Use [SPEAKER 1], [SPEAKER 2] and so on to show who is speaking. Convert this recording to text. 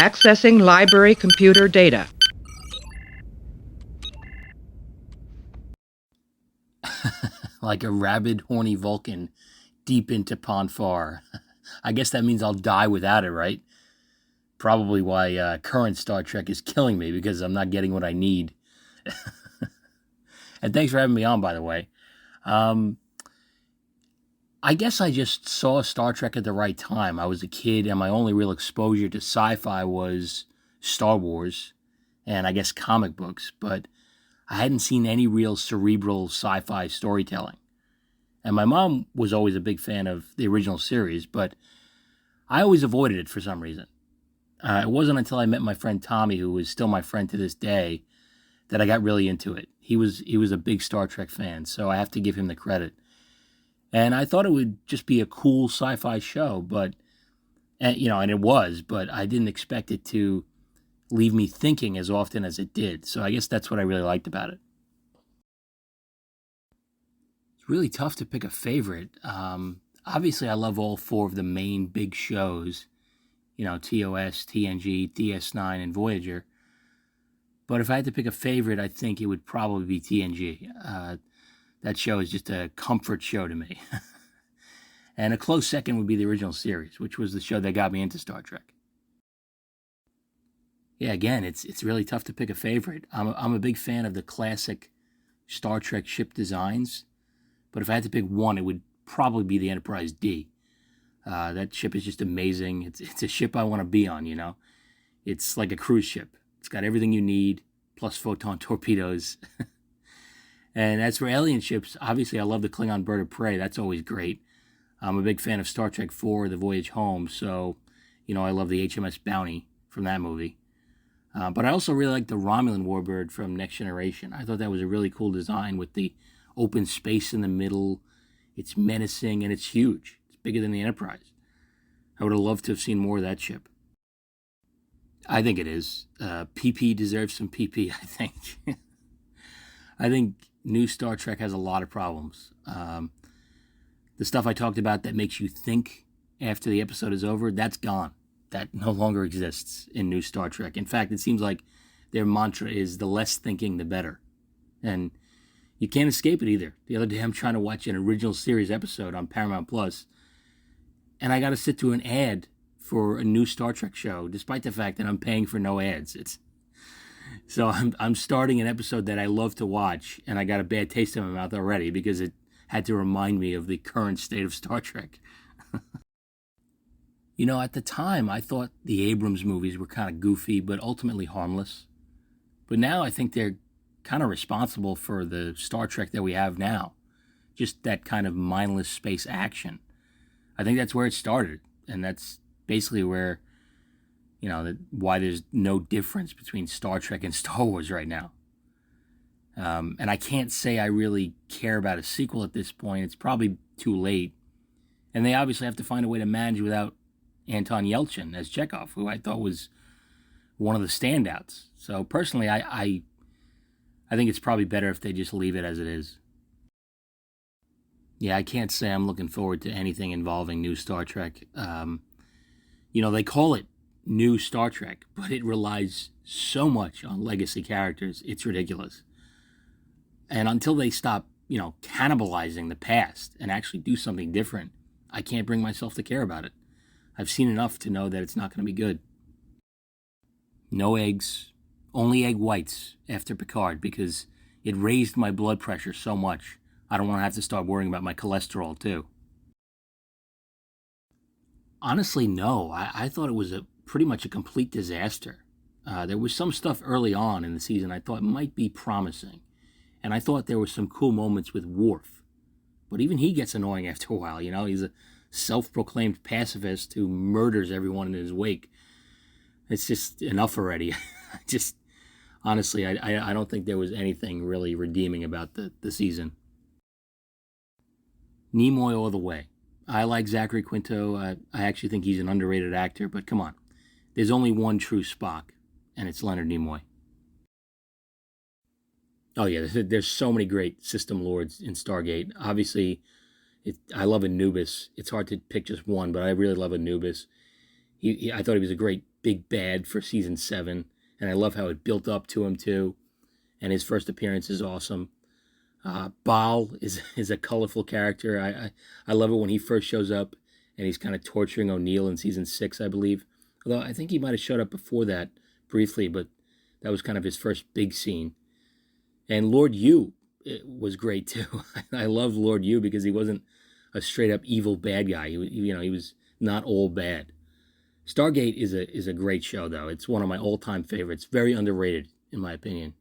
[SPEAKER 1] Accessing library computer data.
[SPEAKER 2] Like a rabid, horny Vulcan deep into Pon farr. I guess that means I'll die without it, right? Probably why current Star Trek is killing me, because I'm not getting what I need. And thanks for having me on, by the way. Um, I guess I just saw Star Trek at the right time. I was a kid, and my only real exposure to sci-fi was Star Wars and I guess comic books, but I hadn't seen any real cerebral sci-fi storytelling. And my mom was always a big fan of the original series, but I always avoided it for some reason. It wasn't until I met my friend Tommy, who is still my friend to this day, that I got really into it. He was a big Star Trek fan, so I have to give him the credit. And I thought it would just be a cool sci-fi show, but and it was, but I didn't expect it to leave me thinking as often as it did. So I guess that's what I really liked about it. It's really tough to pick a favorite. Obviously, I love all four of the main big shows, TOS, TNG, DS9, and Voyager. But if I had to pick a favorite, I think it would probably be TNG. That show is just a comfort show to me. And a close second would be the original series, which was the show that got me into Star Trek. Yeah, again, it's really tough to pick a favorite. I'm a big fan of the classic Star Trek ship designs, but if I had to pick one, it would probably be the Enterprise D. That ship is just amazing. It's a ship I want to be on, It's like a cruise ship. It's got everything you need, plus photon torpedoes. And as for alien ships, obviously I love the Klingon Bird of Prey. That's always great. I'm a big fan of Star Trek IV, The Voyage Home, so, I love the HMS Bounty from that movie. But I also really like the Romulan Warbird from Next Generation. I thought that was a really cool design with the open space in the middle. It's menacing and it's huge. It's bigger than the Enterprise. I would have loved to have seen more of that ship. I think it is. PP deserves some PP, I think. I think new Star Trek has a lot of problems. The stuff I talked about that makes you think after the episode is over, that's gone. That no longer exists in new Star Trek. In fact, it seems like their mantra is the less thinking, the better. And you can't escape it either. The other day, I'm trying to watch an original series episode on Paramount Plus, and I got to sit through an ad for a new Star Trek show, despite the fact that I'm paying for no ads. So I'm starting an episode that I love to watch, and I got a bad taste in my mouth already because it had to remind me of the current state of Star Trek. At the time, I thought the Abrams movies were kind of goofy, but ultimately harmless. But now I think they're kind of responsible for the Star Trek that we have now. Just that kind of mindless space action. I think that's where it started, and that's basically where, why there's no difference between Star Trek and Star Wars right now. And I can't say I really care about a sequel at this point. It's probably too late. And they obviously have to find a way to manage without Anton Yelchin as Chekhov, who I thought was one of the standouts. So personally, I think it's probably better if they just leave it as it is. Yeah, I can't say I'm looking forward to anything involving new Star Trek. They call it new Star Trek, but it relies so much on legacy characters, it's ridiculous. And until they stop, cannibalizing the past and actually do something different, I can't bring myself to care about it. I've seen enough to know that it's not going to be good. No eggs, only egg whites after Picard, because it raised my blood pressure so much. I don't want to have to start worrying about my cholesterol, too. Honestly, no. I thought it was pretty much a complete disaster. There was some stuff early on in the season I thought might be promising. And I thought there were some cool moments with Worf. But even he gets annoying after a while, He's a self-proclaimed pacifist who murders everyone in his wake. It's just enough already. Honestly, I don't think there was anything really redeeming about the season. Nimoy all the way. I like Zachary Quinto. I actually think he's an underrated actor, but come on. There's only one true Spock, and it's Leonard Nimoy. Oh yeah, there's so many great system lords in Stargate. Obviously, I love Anubis. It's hard to pick just one, but I really love Anubis. I thought he was a great big bad for season 7, and I love how it built up to him too. And his first appearance is awesome. Baal is a colorful character. I love it when he first shows up and he's kind of torturing O'Neill in season 6, I believe. Although I think he might have showed up before that briefly, but that was kind of his first big scene. And Lord Yu was great too. I love Lord Yu because he wasn't a straight up evil bad guy. He was not all bad. Stargate is a great show though. It's one of my all-time favorites. Very underrated in my opinion.